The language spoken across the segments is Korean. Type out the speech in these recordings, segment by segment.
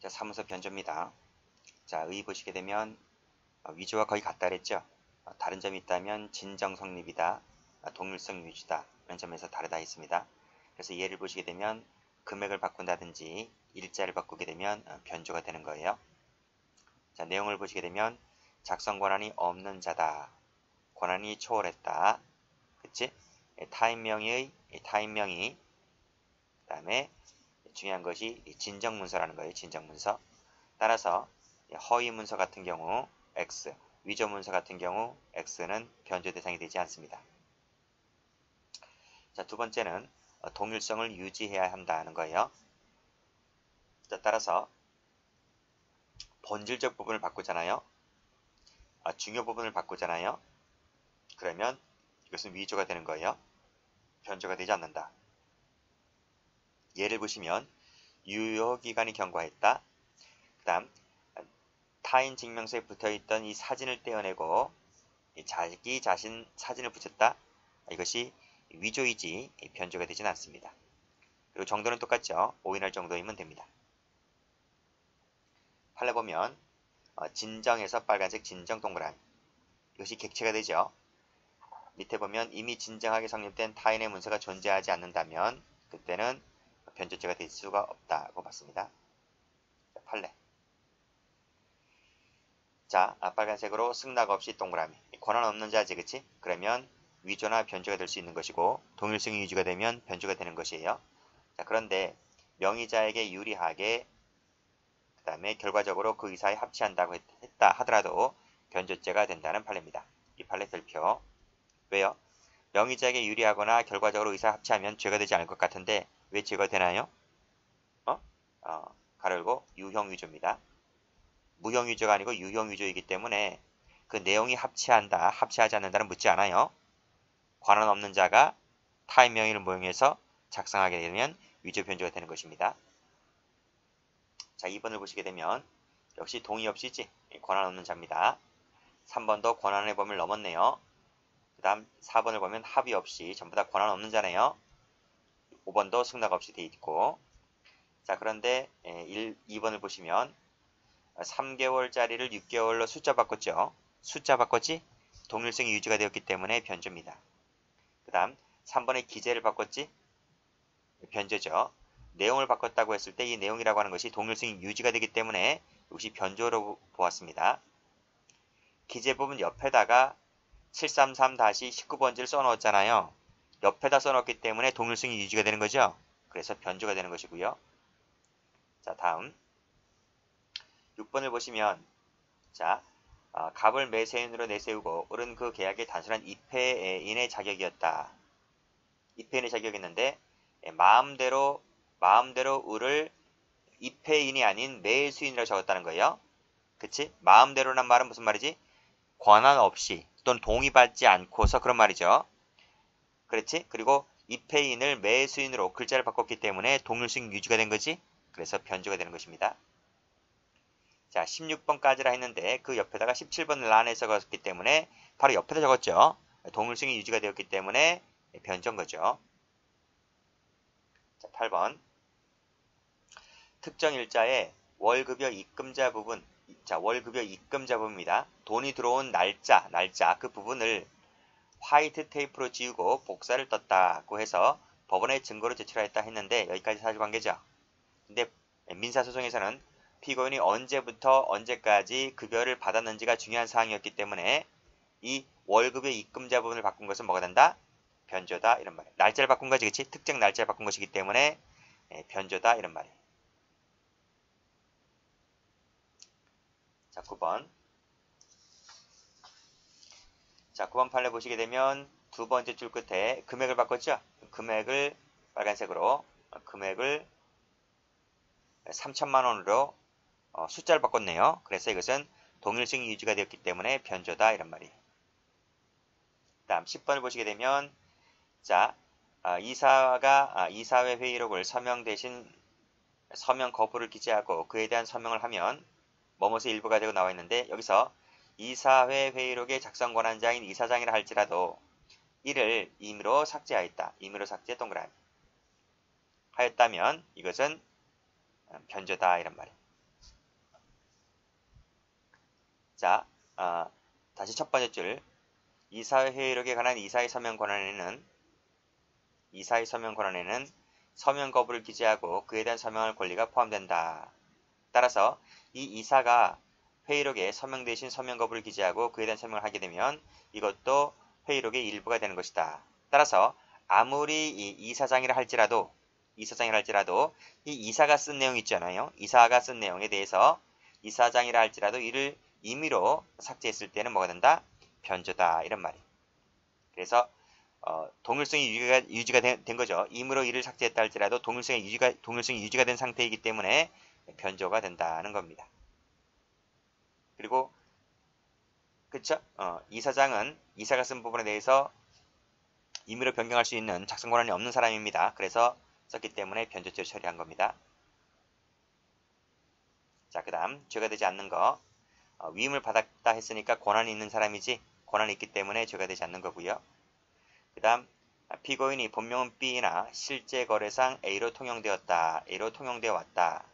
자, 사문서 변조입니다. 자, 의 보시게 되면 위조와 거의 같다 그랬죠. 다른 점이 있다면 진정 성립이다, 동일성 유지다 이런 점에서 다르다 했습니다. 그래서 예를 보시게 되면 금액을 바꾼다든지 일자를 바꾸게 되면 변조가 되는 거예요. 자, 내용을 보시게 되면 작성 권한이 없는 자다, 권한이 초월했다, 그치? 타인명의 타인명의, 그 다음에 중요한 것이 진정문서라는 거예요. 진정문서. 따라서 허위 문서 같은 경우 X, 위조 문서 같은 경우 X는 변조 대상이 되지 않습니다. 자, 두 번째는 동일성을 유지해야 한다는 거예요. 자, 따라서 본질적 부분을 바꾸잖아요. 중요 부분을 바꾸잖아요. 그러면 이것은 위조가 되는 거예요. 변조가 되지 않는다. 예를 보시면 유효기간이 경과했다. 그 다음 타인 증명서에 붙어있던 이 사진을 떼어내고 자기 자신 사진을 붙였다. 이것이 위조이지 변조가 되지는 않습니다. 그리고 정도는 똑같죠. 오인할 정도이면 됩니다. 판례 보면 진정에서 빨간색 진정 동그라미, 이것이 객체가 되죠. 밑에 보면 이미 진정하게 성립된 타인의 문서가 존재하지 않는다면 그때는 변조죄가 될 수가 없다고 봤습니다. 판례. 자, 빨간색으로 승낙 없이 동그라미, 권한 없는 자지, 그치? 그러면 위조나 변조가 될 수 있는 것이고 동일성이 유지가 되면 변조가 되는 것이에요. 자, 그런데 명의자에게 유리하게 그 다음에 결과적으로 그 의사에 합치한다고 했다 하더라도 변조죄가 된다는 판례입니다. 이 판례 별표. 왜요? 명의자에게 유리하거나 결과적으로 의사에 합치하면 죄가 되지 않을 것 같은데 왜 죄가 되나요? 가로 열고 유형위조입니다. 무형위조가 아니고 유형위조이기 때문에 그 내용이 합치한다, 합치하지 않는다는 묻지 않아요. 관한 없는 자가 타인 명의를 모형해서 작성하게 되면 위조 변조가 되는 것입니다. 자, 2번을 보시게 되면 역시 동의 없이지, 권한 없는 자입니다. 3번도 권한의 범위를 넘었네요. 그 다음 4번을 보면 합의 없이 전부 다 권한 없는 자네요. 5번도 승낙 없이 돼 있고. 자, 그런데 2번을 보시면 3개월짜리를 6개월로 숫자 바꿨죠. 숫자 바꿨지? 동일성이 유지가 되었기 때문에 변조입니다. 그 다음 3번의 기재를 바꿨지? 변조죠. 내용을 바꿨다고 했을 때 이 내용이라고 하는 것이 동일성이 유지가 되기 때문에 이것이 변조로 보았습니다. 기재 부분 옆에다가 733-19번지를 써놓았잖아요. 옆에다 써놓기 때문에 동일성이 유지가 되는 거죠. 그래서 변조가 되는 것이고요. 자, 다음 6번을 보시면 자, 갑을 매세인으로 내세우고 을은 그 계약의 단순한 입회인의 자격이었다. 입회인의 자격이었는데 마음대로 을을 입회인이 아닌 매수인이라고 적었다는 거예요. 그치? 마음대로란 말은 무슨 말이지? 권한 없이 또는 동의받지 않고서 그런 말이죠. 그렇지? 그리고 입회인을 매수인으로 글자를 바꿨기 때문에 동일성 유지가 된 거지? 그래서 변조가 되는 것입니다. 자, 16번까지라 했는데 그 옆에다가 17번을 안에 적었기 때문에 바로 옆에다 적었죠. 동일성이 유지가 되었기 때문에 변조인 거죠. 자, 8번. 특정 일자의 월급여 입금자 부분, 자, 월급여 입금자 부분입니다. 돈이 들어온 날짜 그 부분을 화이트 테이프로 지우고 복사를 떴다고 해서 법원에 증거로 제출하였다 했는데 여기까지 사실관계죠. 근데 민사소송에서는 피고인이 언제부터 언제까지 급여를 받았는지가 중요한 사항이었기 때문에 이 월급의 입금자 부분을 바꾼 것은 뭐가 된다? 변조다 이런 말이에요. 날짜를 바꾼 거지, 그치? 특정 날짜를 바꾼 것이기 때문에 변조다 이런 말이에요. 자, 9번. 자, 9번 판례 보시게 되면 두 번째 줄 끝에 금액을 바꿨죠? 금액을 빨간색으로, 금액을 3천만 원으로 숫자를 바꿨네요. 그래서 이것은 동일성이 유지가 되었기 때문에 변조다 이런 말이에요. 다음 10번을 보시게 되면 자, 이사가 이사회 회의록을 서명 대신 서명 거부를 기재하고 그에 대한 서명을 하면 뭐뭐의 일부 가지고 나와 있는데 여기서 이사회 회의록의 작성 권한자인 이사장이라 할지라도 이를 임의로 삭제하였다. 임의로 삭제 동그라미 하였다면 이것은 변조다 이런 말이에요. 자, 다시 첫 번째 줄. 이사회 회의록에 관한 이사의 서명 권한에는 서명 거부를 기재하고 그에 대한 서명할 권리가 포함된다. 따라서 이 이사가 회의록에 서명 대신 서명 거부를 기재하고 그에 대한 서명을 하게 되면 이것도 회의록의 일부가 되는 것이다. 따라서 아무리 이 이사장이라 할지라도 이 이사가 쓴 내용 있잖아요. 이사가 쓴 내용에 대해서 이사장이라 할지라도 이를 임의로 삭제했을 때는 뭐가 된다? 변조다. 이런 말이. 그래서 동일성이 유지가 된 거죠. 임의로 이를 삭제했다 할지라도 동일성이 유지가 된 상태이기 때문에 변조가 된다는 겁니다. 그리고 그쵸? 이사장은 이사가 쓴 부분에 대해서 임의로 변경할 수 있는 작성 권한이 없는 사람입니다. 그래서 썼기 때문에 변조죄로 처리한 겁니다. 자, 그 다음 죄가 되지 않는 거. 위임을 받았다 했으니까 권한이 있는 사람이지 권한이 있기 때문에 죄가 되지 않는 거고요. 그 다음 피고인이 본명은 B나 실제 거래상 A로 통용되었다. A로 통용되어 왔다.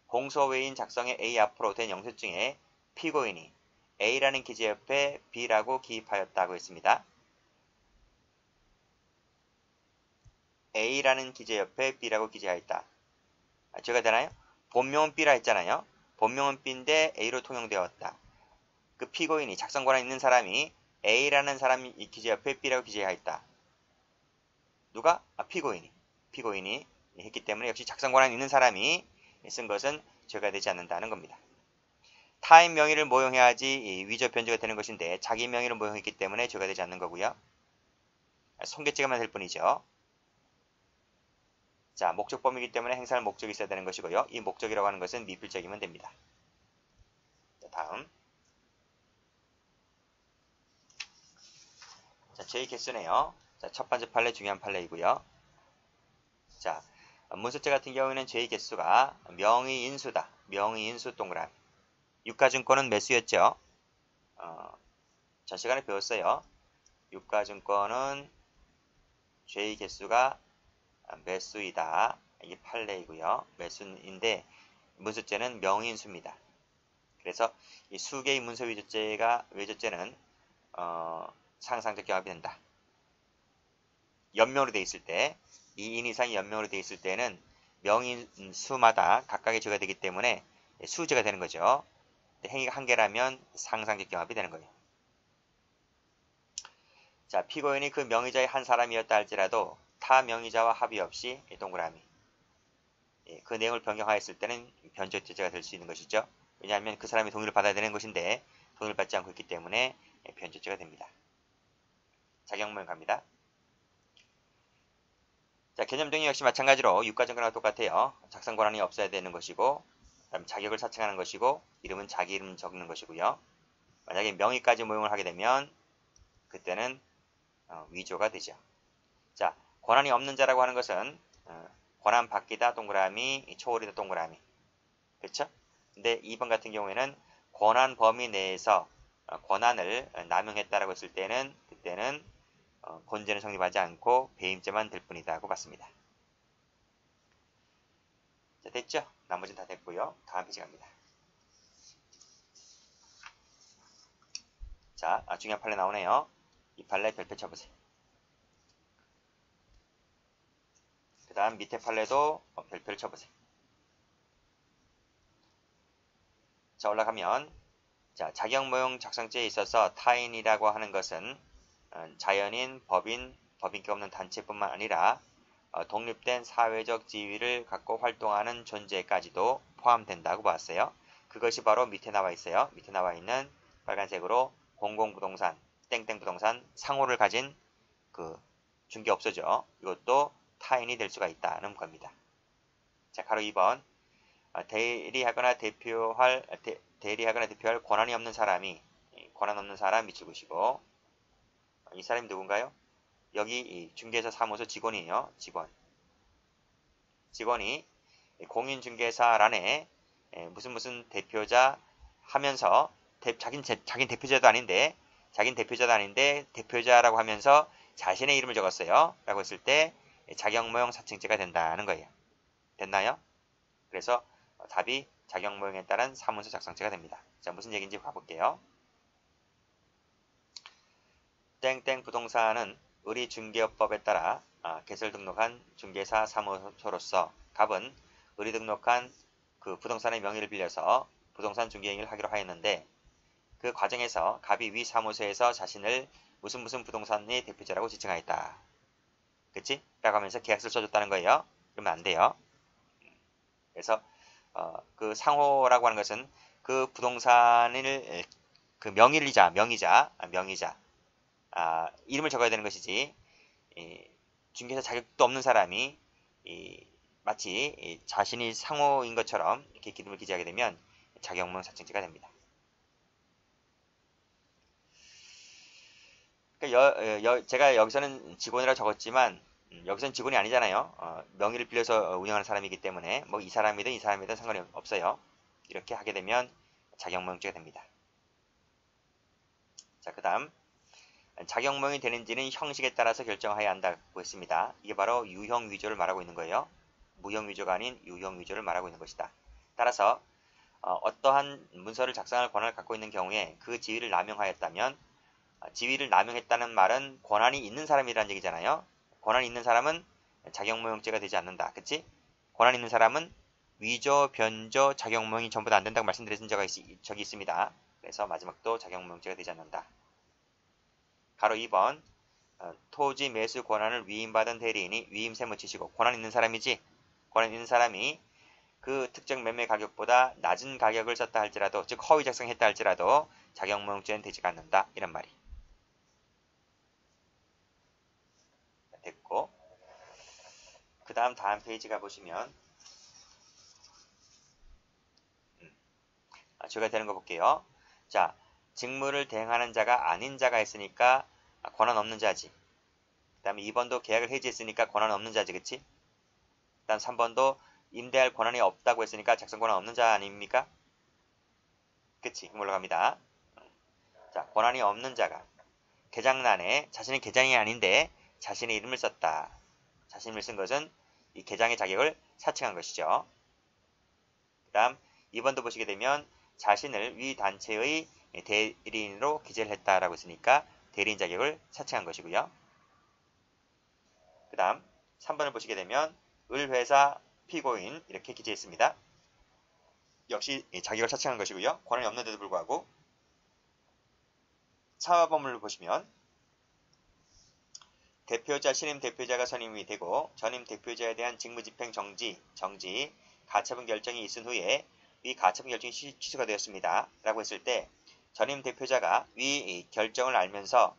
공소회의인 작성의 A 앞으로 된 영수증에 피고인이 A라는 기재 옆에 B라고 기입하였다고 했습니다. A라는 기재 옆에 B라고 기재하였다. 죄가 되나요? 본명은 B라 했잖아요. 본명은 B인데 A로 통용되었다. 그 피고인이 작성 권한 있는 사람이 A라는 사람이 이 기재 옆에 B라고 기재하였다. 누가? 피고인이 했기 때문에 역시 작성 권한 있는 사람이 쓴 것은 죄가 되지 않는다는 겁니다. 타인 명의를 모용해야지 위조 변조가 되는 것인데 자기 명의를 모용했기 때문에 죄가 되지 않는 거고요. 손괴죄가만 될 뿐이죠. 자, 목적범이기 때문에 행사할 목적이 있어야 되는 것이고요. 이 목적이라고 하는 것은 미필적이면 됩니다. 자, 다음. 자, 죄의 개수네요. 자, 첫 번째 판례 중요한 판례이고요. 자, 문서죄 같은 경우에는 죄의 개수가 명의인수다. 명의인수 동그라미. 유가증권은 매수였죠. 전 시간에 배웠어요. 유가증권은 죄의 개수가 매수이다. 이게 판례이고요. 매수인데 문서죄는 명의인수입니다. 그래서 이 수개의 문서 외조죄는 상상적 경합이 된다. 연명으로 되어 있을 때 2인 이상이 연명으로 되어 있을 때는 명인수마다 각각의 죄가 되기 때문에 수죄가 되는 거죠. 행위가 한 개라면 상상적 경합이 되는 거예요. 자, 피고인이 그 명의자의 한 사람이었다 할지라도 타 명의자와 합의 없이 동그라미. 그 내용을 변경하였을 때는 변조죄가 될 수 있는 것이죠. 왜냐하면 그 사람이 동의를 받아야 되는 것인데 동의를 받지 않고 있기 때문에 변조죄가 됩니다. 자격문형 갑니다. 자, 개념정의 역시 마찬가지로 유가증권과 똑같아요. 작성 권한이 없어야 되는 것이고, 그다음 자격을 사칭하는 것이고, 이름은 자기 이름 적는 것이고요. 만약에 명의까지 모용을 하게 되면 그때는 위조가 되죠. 자, 권한이 없는 자라고 하는 것은 권한 받기다 동그라미, 초월이다 동그라미. 그렇죠? 근데 2번 같은 경우에는 권한 범위 내에서 권한을 남용했다라고 했을 때는 그때는 권죄는 성립하지 않고 배임죄만 될 뿐이다 하고 봤습니다. 자, 됐죠? 나머지는 다 됐고요. 다음 페이지 갑니다. 자, 중요한 판례 나오네요. 이 판례 별표 쳐보세요. 그 다음 밑에 판례도 별표를 쳐보세요. 자, 올라가면 자, 자격모용 작성죄에 있어서 타인이라고 하는 것은 자연인, 법인격 없는 단체뿐만 아니라 독립된 사회적 지위를 갖고 활동하는 존재까지도 포함된다고 봤어요. 그것이 바로 밑에 나와 있어요. 밑에 나와 있는 빨간색으로 공공부동산, 땡땡부동산 상호를 가진 그 중개업소죠. 이것도 타인이 될 수가 있다는 겁니다. 자, 가로 2번 대리하거나 대표할 권한이 없는 사람이 권한 없는 사람 밑줄 그시고 이 사람이 누군가요? 여기 중개사 사무소 직원이에요. 직원이 공인중개사란에 무슨 대표자 하면서 자긴 대표자도 아닌데 대표자라고 하면서 자신의 이름을 적었어요. 라고 했을 때 자격모형 사칭죄가 된다는 거예요. 됐나요? 그래서 답이 자격모형에 따른 사문서 작성죄가 됩니다. 자, 무슨 얘기인지 봐볼게요. 땡땡 부동산은 의리중개업법에 따라 개설 등록한 중개사 사무소로서 갑은 의리 등록한 그 부동산의 명의를 빌려서 부동산 중개 행위를 하기로 하였는데 그 과정에서 갑이 위 사무소에서 자신을 무슨 부동산의 대표자라고 지칭하였다. 그치? 라고 하면서 계약서를 써줬다는 거예요. 그러면 안 돼요. 그래서 그 상호라고 하는 것은 그 부동산을 그 명의자 이름을 적어야 되는 것이지 중개사 자격도 없는 사람이 마치 자신이 상호인 것처럼 이렇게 기름을 기재하게 되면 자격무용 사칭죄가 됩니다. 그러니까 제가 여기서는 직원이라고 적었지만 여기서는 직원이 아니잖아요. 명의를 빌려서 운영하는 사람이기 때문에 뭐 이 사람이든 상관이 없어요. 이렇게 하게 되면 자격무용죄가 됩니다. 자, 그 다음 자격무용이 되는지는 형식에 따라서 결정해야 한다고 했습니다. 이게 바로 유형위조를 말하고 있는 거예요. 무형위조가 아닌 유형위조를 말하고 있는 것이다. 따라서 어떠한 문서를 작성할 권한을 갖고 있는 경우에 그 지위를 남용하였다면 지위를 남용했다는 말은 권한이 있는 사람이라는 얘기잖아요. 권한이 있는 사람은 자격무용죄가 되지 않는다. 그치? 권한 있는 사람은 위조, 변조, 자격무용이 전부 다 안 된다고 말씀드린 적이 있습니다. 그래서 마지막도 자격무용죄가 되지 않는다. 가로 2번 토지 매수 권한을 위임받은 대리인이 위임세 묻히시고 권한 있는 사람이지 권한 있는 사람이 그 특정 매매 가격보다 낮은 가격을 썼다 할지라도 즉 허위 작성했다 할지라도 자격무용죄는 되지 않는다. 이런 말이 됐고 그 다음 페이지 가보시면 제가 되는 거 볼게요. 자, 직무를 대행하는 자가 아닌 자가 있으니까 권한 없는 자지. 그 다음에 2번도 계약을 해지했으니까 권한 없는 자지. 그치? 그 다음 3번도 임대할 권한이 없다고 했으니까 작성 권한 없는 자 아닙니까? 그치? 그럼 올라갑니다. 자, 권한이 없는 자가 개장란에 자신의 개장이 아닌데 자신의 이름을 썼다. 자신의 이름을 쓴 것은 이 개장의 자격을 사칭한 것이죠. 그 다음 2번도 보시게 되면 자신을 위 단체의 대리인으로 기재를 했다라고 했으니까 대리인 자격을 사칭한 것이고요. 그 다음 3번을 보시게 되면 을회사 피고인 이렇게 기재했습니다. 역시 자격을 사칭한 것이고요. 권한이 없는데도 불구하고 4번을 보시면 대표자, 신임 대표자가 선임이 되고 전임 대표자에 대한 직무집행 정지, 가처분 결정이 있은 후에 위 가처분 결정이 취소가 되었습니다. 라고 했을 때 전임 대표자가 위 결정을 알면서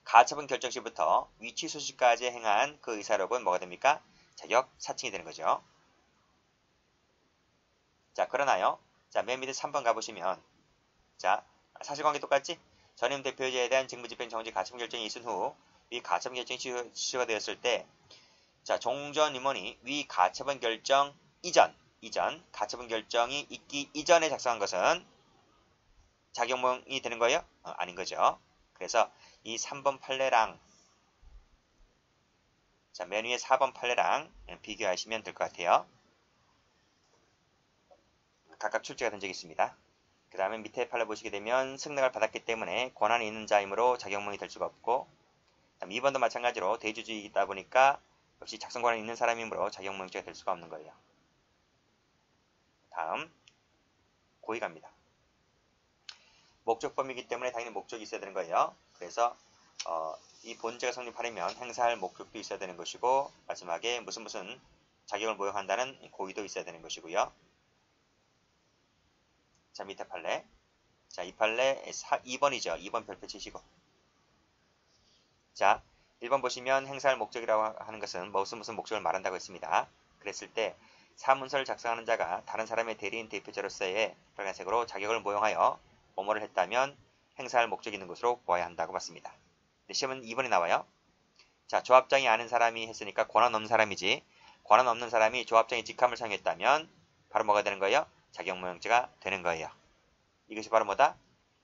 가처분 결정 시부터 위 취소 시까지 행한 그 의사록은 뭐가 됩니까? 자격 사칭이 되는 거죠. 자, 그러나요? 자, 맨 밑에 3번 가보시면 자, 사실관계 똑같지? 전임 대표자에 대한 직무집행 정지 가처분 결정이 있은 후 위 가처분 결정이 취소가 되었을 때 자, 종전 임원이 위 가처분 결정 이전 가처분 결정이 있기 이전에 작성한 것은 자격무용이 되는 거예요? 아닌 거죠. 그래서 이 3번 판례랑 자, 맨 위에 4번 판례랑 비교하시면 될 것 같아요. 각각 출제가 된 적이 있습니다. 그 다음에 밑에 판례 보시게 되면 승낙을 받았기 때문에 권한이 있는 자이므로 자격무용이 될 수가 없고 2번도 마찬가지로 대주주이다 보니까 역시 작성 권한이 있는 사람이므로 자격무용죄가 될 수가 없는 거예요. 다음 고의 갑니다. 목적범이기 때문에 당연히 목적이 있어야 되는 거예요. 그래서 이 본죄가 성립하려면 행사할 목적도 있어야 되는 것이고 마지막에 무슨 자격을 모형한다는 고의도 있어야 되는 것이고요. 자, 밑에 판례. 자, 이 판례 2번이죠. 2번 별표 치시고. 자, 1번 보시면 행사할 목적이라고 하는 것은 무슨 목적을 말한다고 했습니다. 그랬을 때 사문서를 작성하는 자가 다른 사람의 대리인 대표자로서의 빨간색으로 자격을 모형하여 뭐뭐를 했다면 행사할 목적이 있는 것으로 보아야 한다고 봤습니다. 시험은 2번이 나와요. 자, 조합장이 아는 사람이 했으니까 권한 없는 사람이지. 권한 없는 사람이 조합장의 직함을 사용했다면 바로 뭐가 되는 거예요? 자격무용죄가 되는 거예요. 이것이 바로 뭐다?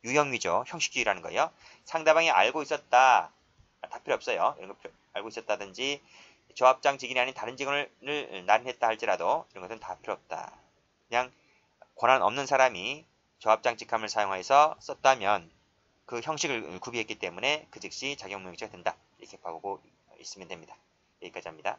유형위조, 형식주의라는 거예요. 상대방이 알고 있었다. 다 필요 없어요. 이런 거 알고 있었다든지 조합장 직인이 아닌 다른 직원을 날인했다 할지라도 이런 것은 다 필요 없다. 그냥 권한 없는 사람이 조합장직함을 사용해서 썼다면 그 형식을 구비했기 때문에 그 즉시 자격무용지가 된다. 이렇게 보고 있으면 됩니다. 여기까지 합니다.